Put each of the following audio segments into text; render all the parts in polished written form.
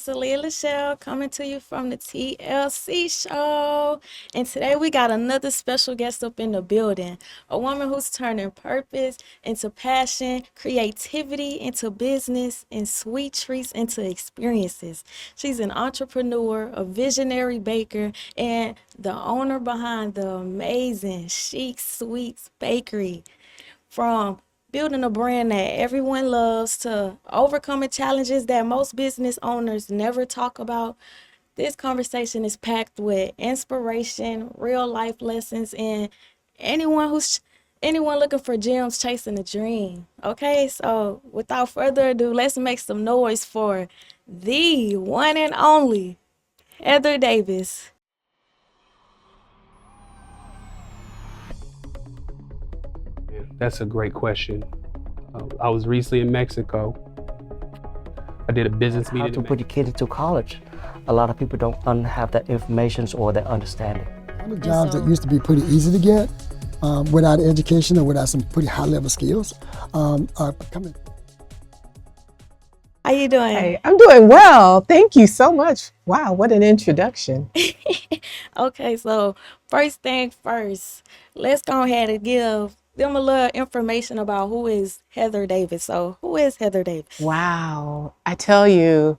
Celia Lachelle coming to you from the TLC Show. And today we got another special guest up in the building. A woman who's turning purpose into passion, creativity into business, and sweet treats into experiences. She's an entrepreneur, a visionary baker, and the owner behind the amazing Chic Sweets Bakery. From building a brand that everyone loves to overcoming challenges that most business owners never talk about, this conversation is packed with inspiration, real life lessons, and anyone who's anyone looking for gems chasing a dream. Okay, so without further ado, let's make some noise for the one and only Heather Davis. That's a great question. I was recently in Mexico. I did a business meeting. How to put your kid into college. A lot of people don't have that information or that understanding. The jobs that used to be pretty easy to get without education or without some pretty high level skills are coming. How you doing? Hey, I'm doing well. Thank you so much. Wow, what an introduction. Okay, so first thing first, let's go ahead and give them a little information about who is Heather Davis. So who is Heather Davis? Wow. I tell you,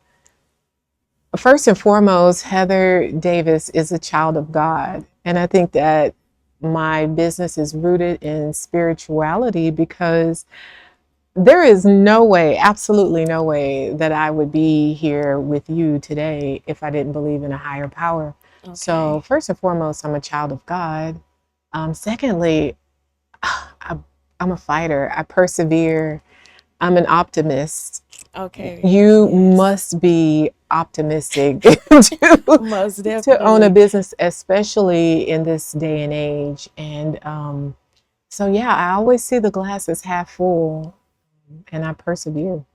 first and foremost, Heather Davis is a child of God. And I think that my business is rooted in spirituality because there is no way, absolutely no way that I would be here with you today if I didn't believe in a higher power. Okay. So first and foremost, I'm a child of God. Secondly, I'm a fighter. I persevere. I'm an optimist. Okay. You must be optimistic to, Most to own a definitely. business, especially in this day and age. And so, yeah, I always see the glass as half full and I persevere.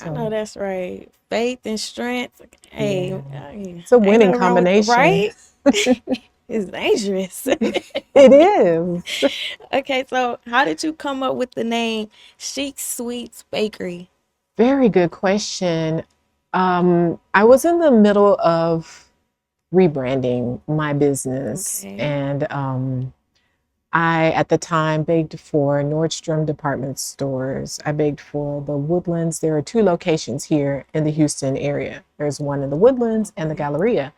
I know So, that's right. Faith and strength. Hey, yeah, hey, it's a ain't winning nothing wrong with combination. right? It's dangerous. It is. Okay, so how did you come up with the name Chic Sweets Bakery? Very good question. I was in the middle of rebranding my business, Okay. and I, at the time, baked for Nordstrom department stores. I baked for the Woodlands. There are two locations here in the Houston area. There's one in the Woodlands and the Galleria.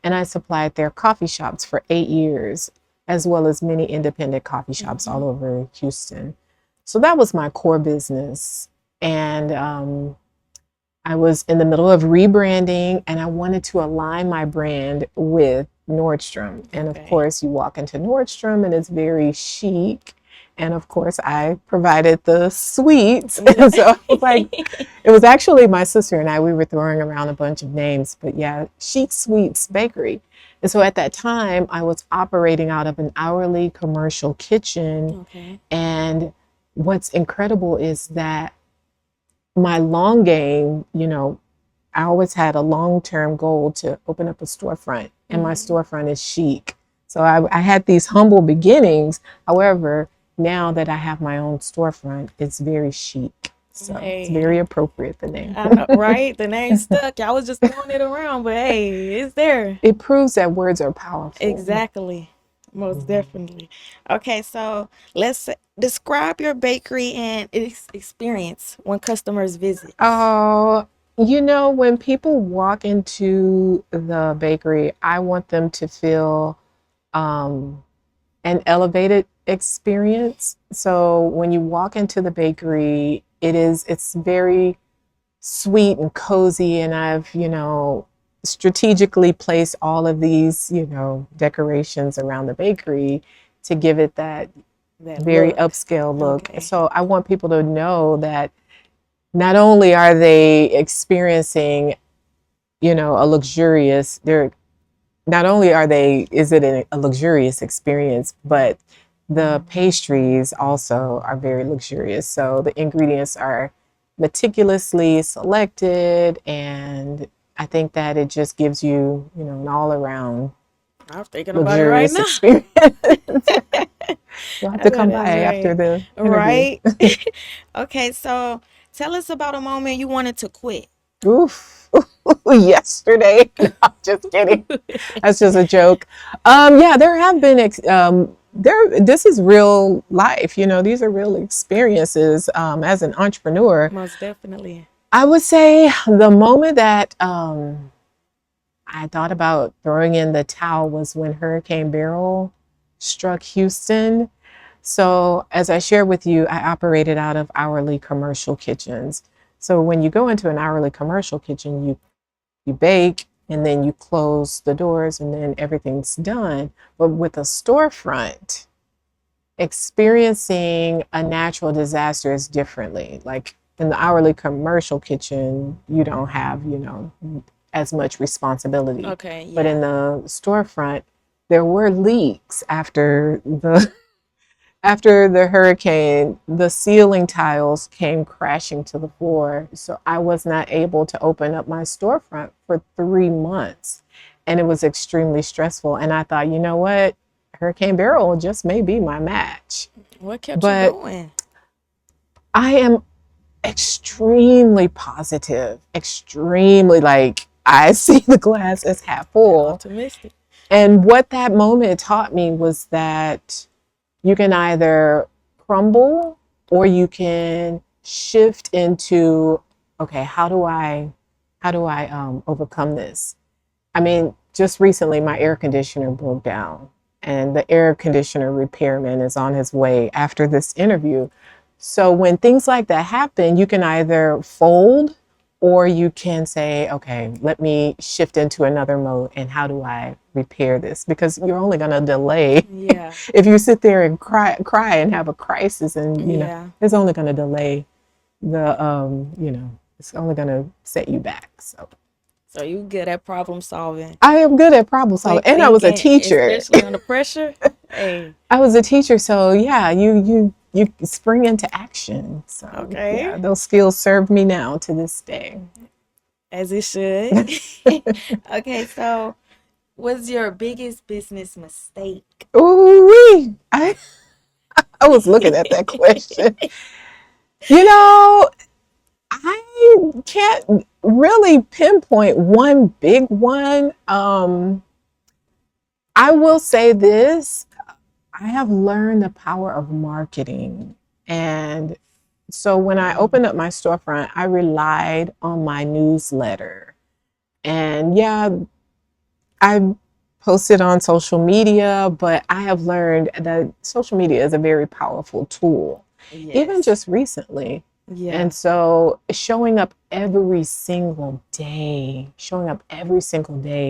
And I supplied their coffee shops for 8 years, as well as many independent coffee shops all over Houston. So that was my core business. And I was in the middle of rebranding and I wanted to align my brand with Nordstrom. And of Okay. course, you walk into Nordstrom and it's very chic. And of course, I provided the sweets. And so I was like, it was actually my sister and I, we were throwing around a bunch of names, but yeah, Chic Sweets Bakery. And so at that time, I was operating out of an hourly commercial kitchen. Okay. And what's incredible is that my long game, I always had a long-term goal to open up a storefront, and my storefront is chic. So I had these humble beginnings. However, now that I have my own storefront, it's very chic. So it's Hey, very appropriate, the name. I know, right? The name stuck. I was just throwing it around, but hey, it's there. It proves that words are powerful. Exactly. Most definitely. Okay, so describe your bakery and its experience when customers visit. Oh, when people walk into the bakery, I want them to feel um, an elevated experience. So when you walk into the bakery, it's very sweet and cozy, and I've, strategically placed all of these, decorations around the bakery to give it that That very look. upscale look. Okay. So I want people to know that not only are they experiencing, a luxurious, not only is it a luxurious experience, but the pastries also are very luxurious. So the ingredients are meticulously selected, and I think that it just gives you, an all around I'm thinking about it right luxurious now. experience. You'll have I to know come by that's after right. the interview. Right? Okay, so tell us about a moment you wanted to quit. Oof. yesterday. No, I'm just kidding. That's just a joke. Yeah, there have been this is real life. These are real experiences. As an entrepreneur, Most definitely. I would say the moment that I thought about throwing in the towel was when Hurricane Beryl struck Houston. So, as I shared with you, I operated out of hourly commercial kitchens. So, when you go into an hourly commercial kitchen, you bake and then you close the doors and then everything's done. But with a storefront, experiencing a natural disaster is differently. Like in the hourly commercial kitchen, you don't have, as much responsibility. Okay, But yeah. in the storefront, there were leaks after the hurricane. The ceiling tiles came crashing to the floor. So I was not able to open up my storefront for 3 months. And it was extremely stressful. And I thought, you know what? Hurricane Beryl just may be my match. What kept you But going? I am extremely positive, extremely like I see the glass as half full. Optimistic. And what that moment taught me was that you can either crumble or you can shift into, okay, how do I overcome this? I mean, just recently my air conditioner broke down and the air conditioner repairman is on his way after this interview. So when things like that happen, you can either fold or you can say, okay, let me shift into another mode and how do I repair this? Because you're only going to delay. Yeah. If you sit there and cry and have a crisis and, Yeah. it's only going to delay it's only going to set you back. So you good at problem solving. I am good at problem solving. Quick And I was a thinking, teacher. especially under pressure. Hey. I was a teacher. So yeah, you spring into action. So Okay. yeah, those skills serve me now to this day. As it should. Okay, so what's your biggest business mistake? Ooh, I was looking at that question. I can't really pinpoint one big one. I will say this. I have learned the power of marketing. And so when I opened up my storefront, I relied on my newsletter. And yeah, I posted on social media, but I have learned that social media is a very powerful tool, even Yes. just recently. Yeah. And so showing up every single day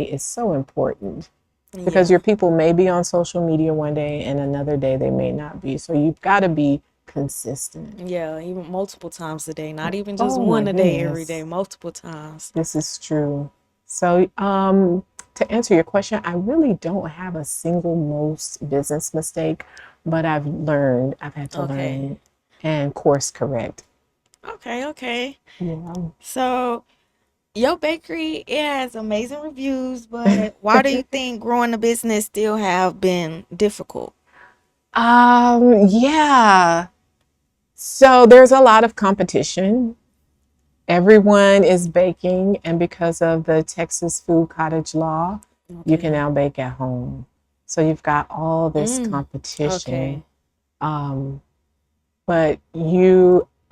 is so important because Yeah. your people may be on social media one day and another day they may not be. So you've got to be consistent. Yeah, even multiple times a day, not even just Oh one my a day every goodness. day, multiple times. This is true. So to answer your question, I really don't have a single most business mistake, but I've had to Okay. learn and course correct. Okay. Yeah. So your bakery, it has amazing reviews, but why do you think growing a business still have been difficult? Yeah. So there's a lot of competition. Everyone is baking, and because of the Texas Food Cottage Law, you can Okay. now bake at home. So you've got all this Okay. competition. But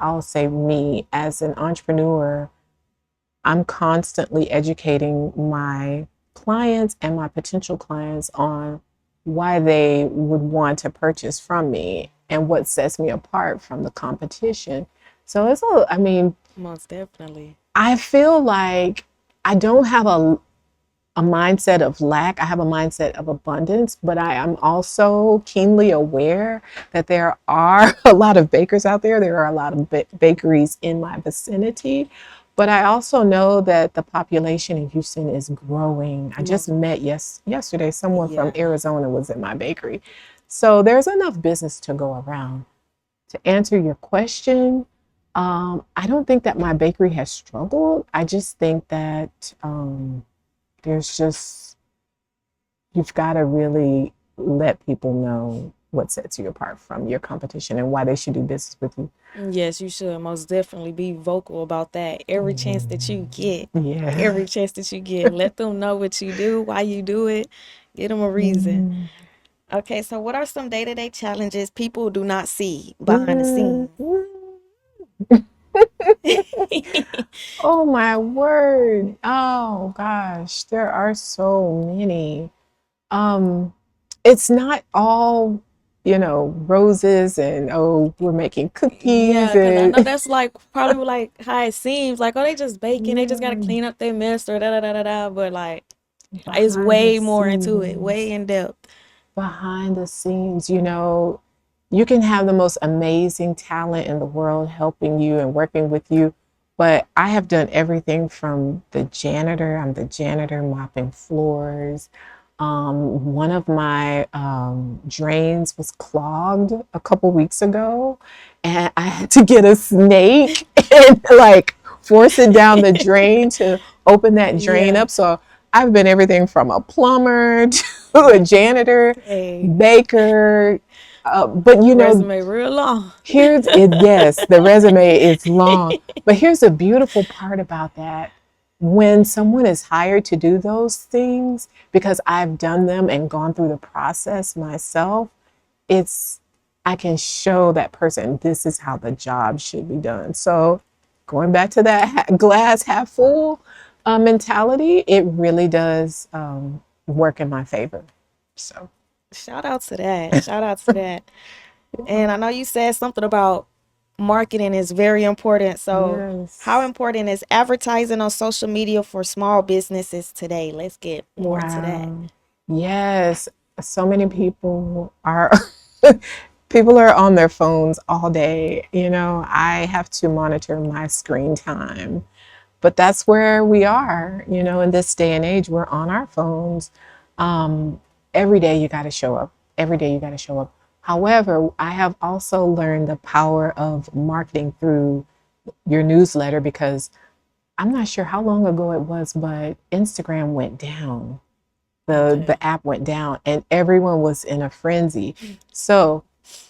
I'll say me as an entrepreneur, I'm constantly educating my clients and my potential clients on why they would want to purchase from me and what sets me apart from the competition. So Most definitely. I feel like I don't have a mindset of lack. I have a mindset of abundance, but I am also keenly aware that there are a lot of bakers out there. There are a lot of bakeries in my vicinity, but I also know that the population in Houston is growing. I just met yesterday someone from Yeah. Arizona was in my bakery. So there's enough business to go around. To answer your question, I don't think that my bakery has struggled. I just think that you've got to really let people know what sets you apart from your competition and why they should do business with you. Yes, you should most definitely be vocal about that. Every chance that you get, Yeah. every chance that you get, let them know what you do, why you do it. Give them a reason. Okay, so what are some day-to-day challenges people do not see behind the scenes? Oh my word. Oh gosh, there are so many. It's not all, roses and oh, we're making cookies Yeah, because I and know that's like probably like how it seems. Like, oh, they just baking, they just gotta clean up their mess or da da da da da. But like, it's behind the way more into it, scenes. way in depth. Behind the scenes, you can have the most amazing talent in the world helping you and working with you. But I have done everything from the janitor, I'm the janitor mopping floors. One of my drains was clogged a couple weeks ago, and I had to get a snake and like force it down the drain to open that drain Yeah. up. So I've been everything from a plumber to a janitor, Hey, baker. But resume real long. here's it. Yes, the resume is long, but here's the beautiful part about that. When someone is hired to do those things, because I've done them and gone through the process myself, it's I can show that person this is how the job should be done. So going back to that glass half full mentality, it really does work in my favor. So Shout out to that. Shout out to that. And I know you said something about marketing is very important. So, how yes. important is advertising on social media for small businesses today? Let's get more to that. Wow. Yes. So many people are people are on their phones all day. I have to monitor my screen time. But that's where we are, in this day and age, we're on our phones. Um, every day you got to show up. Every day you got to show up. However, I have also learned the power of marketing through your newsletter because I'm not sure how long ago it was, but Instagram went down. The Okay. the app went down and everyone was in a frenzy. So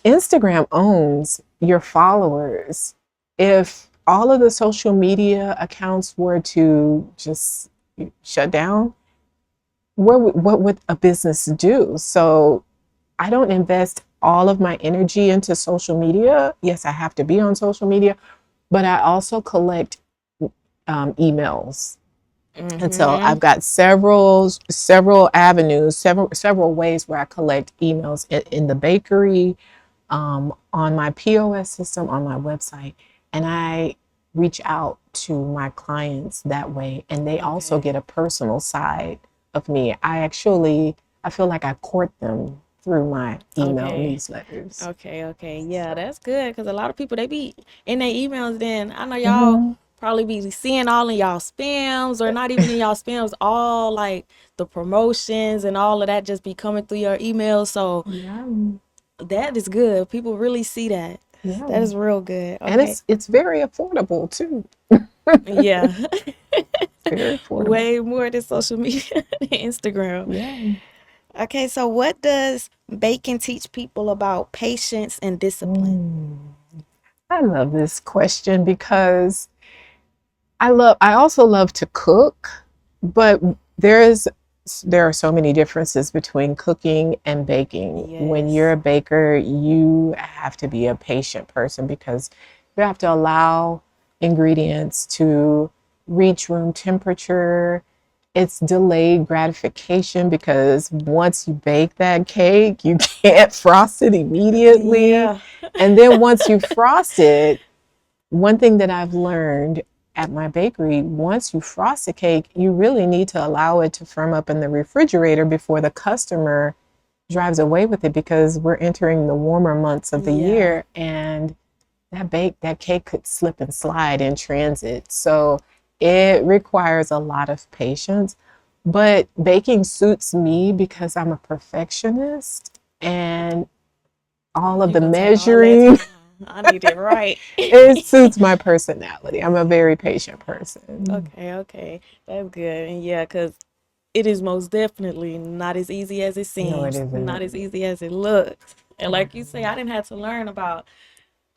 Instagram owns your followers. If all of the social media accounts were to just shut down, what would a business do? So I don't invest all of my energy into social media. Yes, I have to be on social media, but I also collect emails. And so Mm-hmm. I've got several avenues, several ways where I collect emails in the bakery, on my POS system, on my website, and I reach out to my clients that way, and they also Okay. get a personal side of me. I feel like I court them through my email Okay. newsletters. Okay. Okay. Yeah, that's good because a lot of people they be in their emails. Then I know y'all Mhm. probably be seeing all in y'all spams or not even in y'all spams. All like the promotions and all of that just be coming through your email. So Yeah, that is good. People really see that. yeah, That is real good. and Okay. it's very affordable too. Yeah. Very affordable. Way more than social media than Instagram. Yeah. Okay, so what does bacon teach people about patience and discipline? Mm. I love this question because I also love to cook, but there are so many differences between cooking and baking. When you're Yes. a baker, you have to be a patient person because you have to allow ingredients to reach room temperature. It's delayed gratification because once you bake that cake, you can't frost it immediately. Yeah. And then once you frost it, one thing that I've learned at my bakery, once you frost a cake, you really need to allow it to firm up in the refrigerator before the customer drives away with it because we're entering the warmer months of the Yeah. year and that cake could slip and slide in transit. So it requires a lot of patience. But baking suits me because I'm a perfectionist and all of You the gonna take all that measuring. time. I need it right. It suits my personality. I'm a very patient person. Okay, okay. That's good. And yeah, because it is most definitely not as easy as it No, it seems, not as isn't. easy as it looks. And like you say, I didn't have to learn about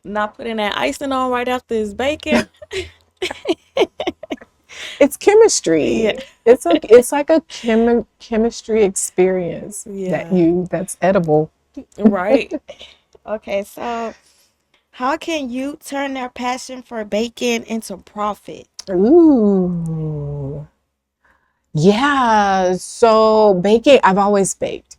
not putting that icing on right after it's baking. It's Yeah. chemistry. It's like a chemistry experience Yeah. that's edible. Right. Okay, so how can you turn their passion for baking into profit? Ooh. Yeah. So baking, I've always baked.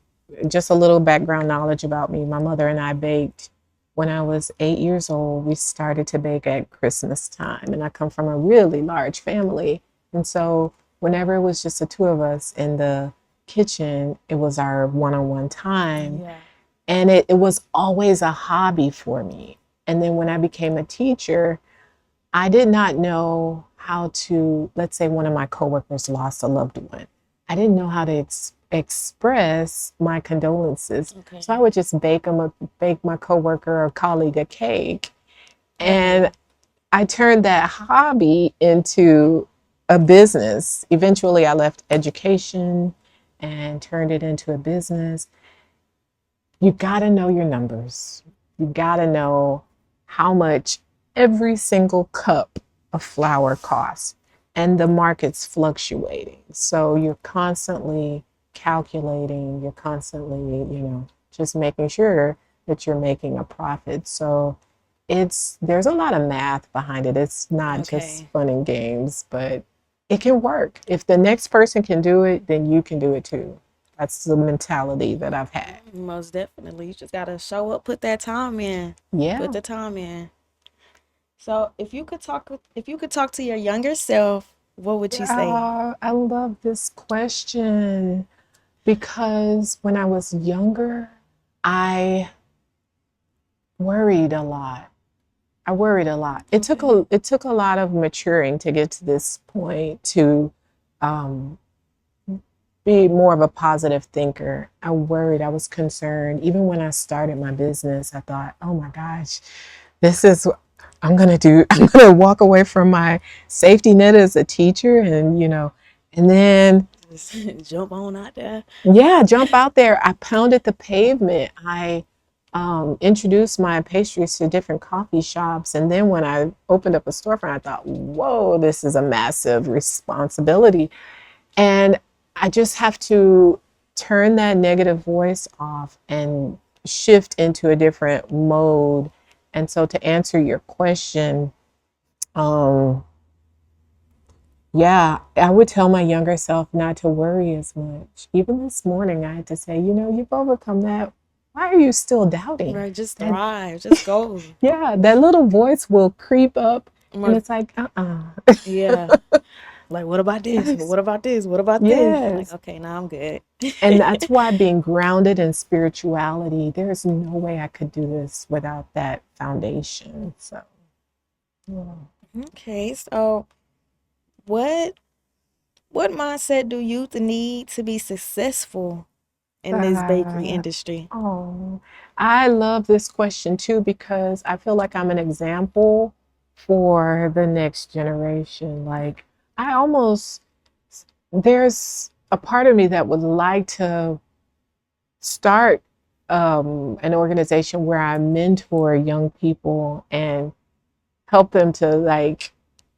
Just a little background knowledge about me. My mother and I baked when I was 8 years old. We started to bake at Christmas time, and I come from a really large family. And so whenever it was just the two of us in the kitchen, it was our one-on-one time. Yeah. And it was always a hobby for me. And then when I became a teacher, I did not know how to, let's say one of my coworkers lost a loved one. I didn't know how to express my condolences. Okay. So I would just bake my coworker or colleague a cake. And I turned that hobby into a business. Eventually I left education and turned it into a business. You got to know your numbers. You got to know how much every single cup of flour costs. And the market's fluctuating. So you're constantly calculating, you're constantly, just making sure that you're making a profit. So there's a lot of math behind it. It's not just Okay. fun and games, but it can work. If the next person can do it, then you can do it too. That's the mentality that I've had. Most definitely. You just gotta show up, put that time in. Yeah. Put the time in. So if you could talk to your younger self, what would you say? I love this question because when I was younger, I worried a lot. It took a lot of maturing to get to this point to um, be more of a positive thinker. I worried, I was concerned. Even when I started my business, I thought, oh my gosh, this is what I'm gonna do. I'm gonna walk away from my safety net as a teacher and then Just jump on out there. yeah, jump out there. I pounded the pavement. I introduced my pastries to different coffee shops. And then when I opened up a storefront, I thought, whoa, this is a massive responsibility. And I just have to turn that negative voice off and shift into a different mode. And so to answer your question, yeah, I would tell my younger self not to worry as much. Even this morning, I had to say, you've overcome that. Why are you still doubting? Right, just That, thrive, just go. yeah, that little voice will creep up and Most- it's like, Yeah. Like, what about this? What about this? What about this? Like, Yes. okay, now I'm good. And that's why being grounded in spirituality, there's no way I could do this without that foundation. So, yeah. Okay, so what what mindset do youth need to be successful in this bakery Uh, industry? Oh, I love this question too because I feel like I'm an example for the next generation. Like, I almost, there's a part of me that would like to start an organization where I mentor young people and help them to like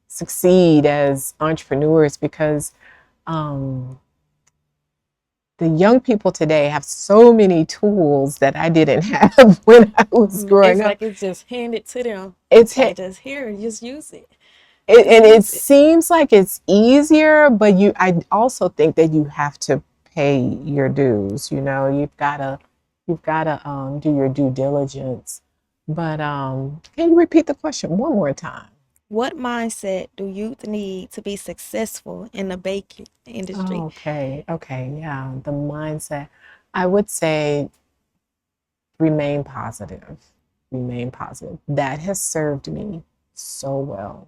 succeed as entrepreneurs because um, the young people today have so many tools that I didn't have when I was growing It's up. like it's just handed to them. It's Like, just here, just use it. and it Use it. seems like it's easier, but I also think that you have to pay your dues. You've gotta do your due diligence. But can you repeat the question one more time? What mindset do youth need to be successful in the baking industry? Okay, yeah, the mindset. I would say remain positive. Remain positive. That has served me so well.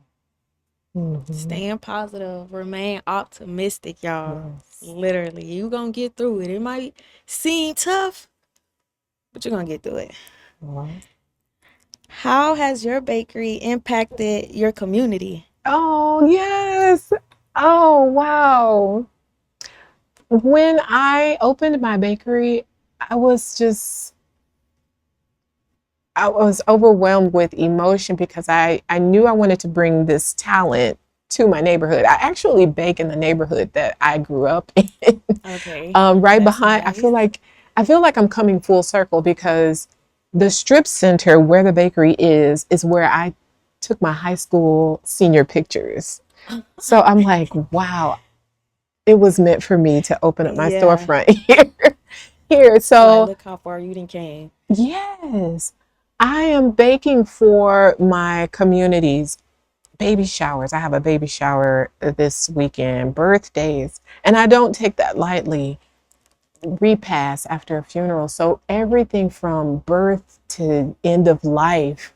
Mhm. Staying positive, remain optimistic, y'all. Yes. Literally, you gonna get through it. It might seem tough, but you're gonna get through it. Well, How has your bakery impacted your community? oh, yes. Oh, wow. When I opened my bakery, I was just I was overwhelmed with emotion because I knew I wanted to bring this talent to my neighborhood. I actually bake in the neighborhood that I grew up in. Okay. Right That's behind, nice. I feel like I'm coming full circle because the strip center where the bakery is where I took my high school senior pictures. So I'm like, wow, it was meant for me to open up my Yeah. storefront here. Like, So look how far you done came. yes, I am baking for my communities. Baby showers. I have a baby shower this weekend, birthdays, and I don't take that lightly. Repass after a funeral. So everything from birth to end of life,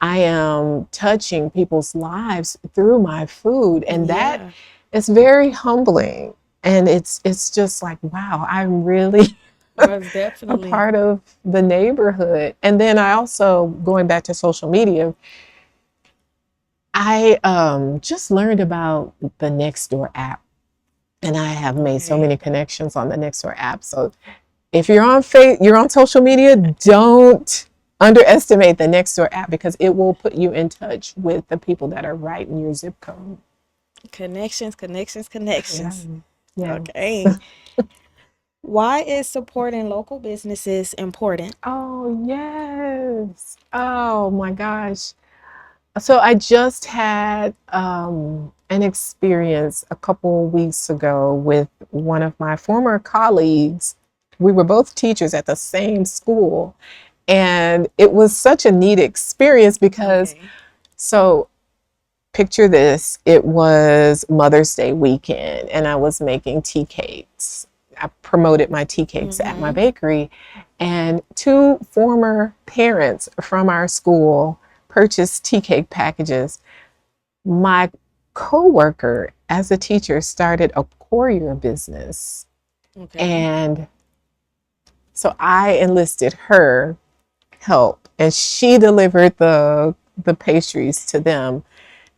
I am touching people's lives through my food, and that Yeah. is very humbling. And it's just like, wow, I'm really Most a definitely. part of the neighborhood. And then I also, going back to social media, I just learned about the Nextdoor app, and I have made so Okay. many connections on the Nextdoor app. So if you're on social media, don't underestimate the Nextdoor app because it will put you in touch with the people that are right in your zip code. Connections, connections, Yeah. connections. Yeah. Okay. Why is supporting local businesses important? Oh, yes. Oh my gosh. So I just had an experience a couple weeks ago with one of my former colleagues. We were both teachers at the same school, and it was such a neat experience because, Okay. so picture this, it was Mother's Day weekend, and I was making tea cakes. I promoted my tea cakes at my Mm-hmm. bakery, and two former parents from our school purchased tea cake packages. My coworker, as a teacher, started a courier business, Okay. and so I enlisted her help, and she delivered the pastries to them.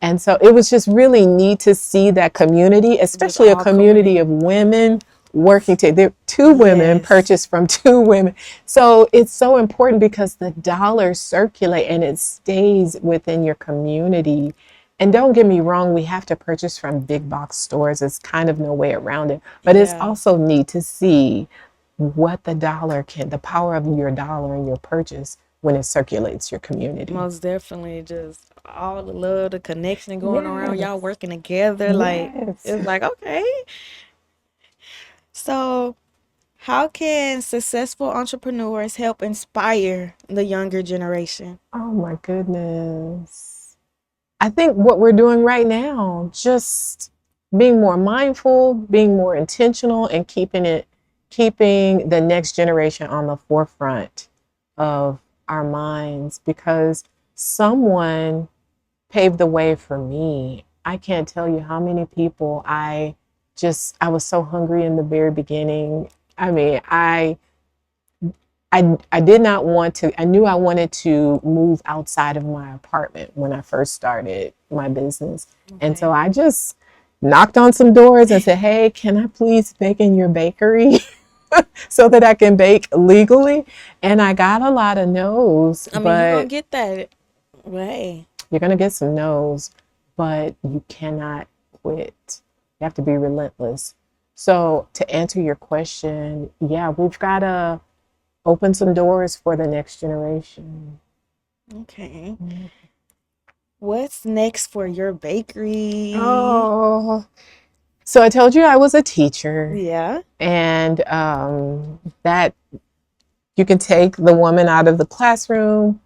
And so it was just really neat to see that community, Just especially a all coming community in. of women working together. Two women Yes. purchased from two women. So it's so important because the dollars circulate and it stays within your community. And don't get me wrong, we have to purchase from big box stores. It's kind of no way around it. But it's Yeah. also neat to see what the power of your dollar and your purchase when it circulates your community. Most definitely. Just all the love, the connection going around, y'all Yes. working together. Like, Yes. it's like, okay. So, how can successful entrepreneurs help inspire the younger generation? Oh my goodness. I think what we're doing right now, just being more mindful, being more intentional, and keeping the next generation on the forefront of our minds because someone paved the way for me. I can't tell you how many people I was so hungry in the very beginning. I mean, I did not want to, I knew I wanted to move outside of my apartment when I first started my business. And so Okay. I just knocked on some doors and said, hey, can I please bake in your bakery so that I can bake legally? And I got a lot of no's, I mean, you're gonna but get that. Right. you're going to get some no's, but you cannot quit. You have to be relentless. So to answer your question, yeah, we've got to open some doors for the next generation. Okay. What's next for your bakery? Oh, so I told you I was a teacher, Yeah. and that you can take the woman out of the classroom,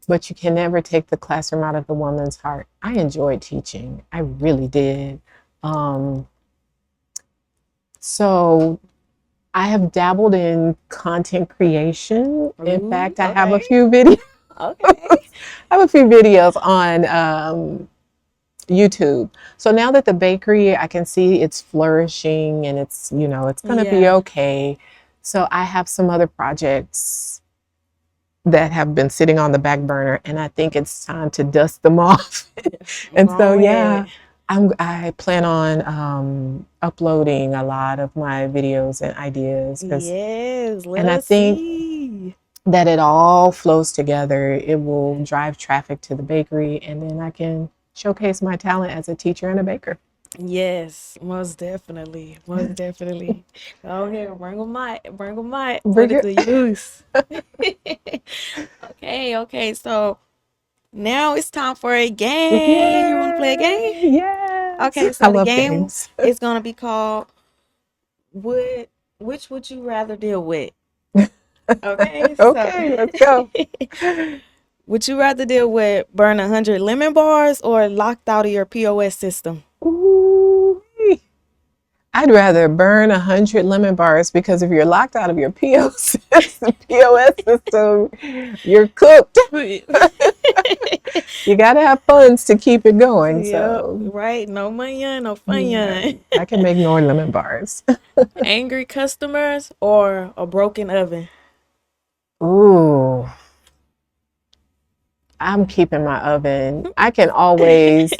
but you can never take the classroom out of the woman's heart. I enjoyed teaching. I really did. Um, so I have dabbled in content creation. In Ooh, fact, I have a okay. few videos. Okay. I have a few videos on YouTube. So now that the bakery, I can see it's flourishing and it's going to be Yeah. okay. So I have some other projects that have been sitting on the back burner, and I think it's time to dust them off. And so, Go yeah, ahead. I plan on uploading a lot of my videos and ideas Yes. Let and I us think see. that it all flows together. It will drive traffic to the bakery, and then I can showcase my talent as a teacher and a baker. Yes, most definitely. Most definitely. Go ahead, bring a mic. Bring a mic. Put Bring it it. to use. Okay. So now it's time for a game. You want to play a game? Yay! Yes. Okay, I so the love game games. is gonna be called Would which would you rather deal with? Okay, so Okay, let's go. would you rather deal with burn 100 lemon bars or locked out of your POS system? Ooh. I'd rather burn 100 lemon bars, because if you're locked out of your POS system, you're cooked. You got to have funds to keep it going. Yep, So, right. No money, no yeah, fun. I can make more lemon bars. Angry customers or a broken oven? Ooh, I'm keeping my oven. I can always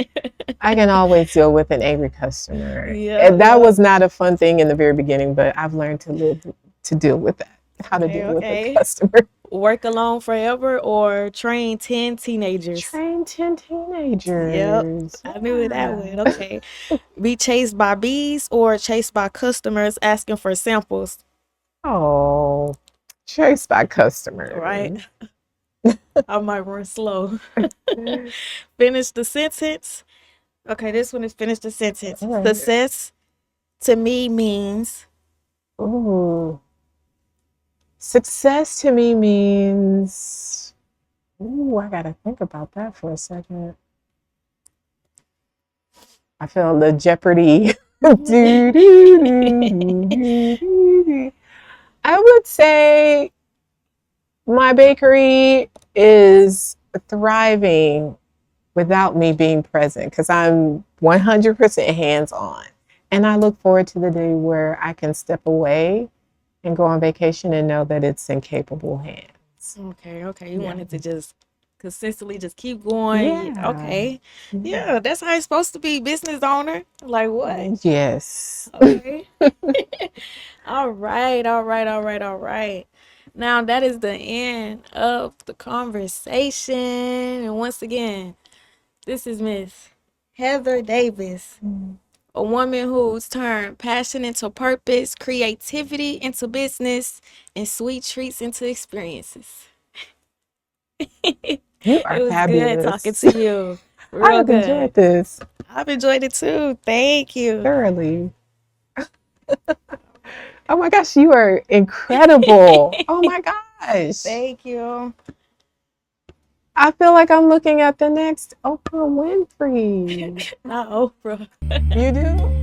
deal with an angry customer. Yeah, And that yeah. was not a fun thing in the very beginning, but I've learned to deal with that. How to deal with a Okay. customer. Work alone forever or train 10 teenagers? Train 10 teenagers. Yep, I knew that Yeah. one. Okay. Be chased by bees or chased by customers asking for samples, Oh, chased by customers. right? I might run slow. Finish the sentence. Okay, this one is finish the sentence. All right. Success to me means Ooh. Success to me means, ooh, I gotta think about that for a second. I feel the Jeopardy. I would say my bakery is thriving without me being present, because I'm 100% hands on. And I look forward to the day where I can step away and go on vacation and know that it's in capable hands. okay. You Yeah. wanted to just consistently just keep going. Yeah. Okay. Yeah, that's how it's supposed to be, business owner. Like what? Yes. Okay. All right. Now that is the end of the conversation. And once again, this is Miss Heather Davis, a woman who's turned passion into purpose, creativity into business, and sweet treats into experiences. You are It was good fabulous. talking to you. I Real have good. enjoyed this I've enjoyed it too. Thank you. thoroughly. Oh my gosh, you are incredible. Oh my gosh. Thank you. I feel like I'm looking at the next Oprah Winfrey. Not Oprah. You do?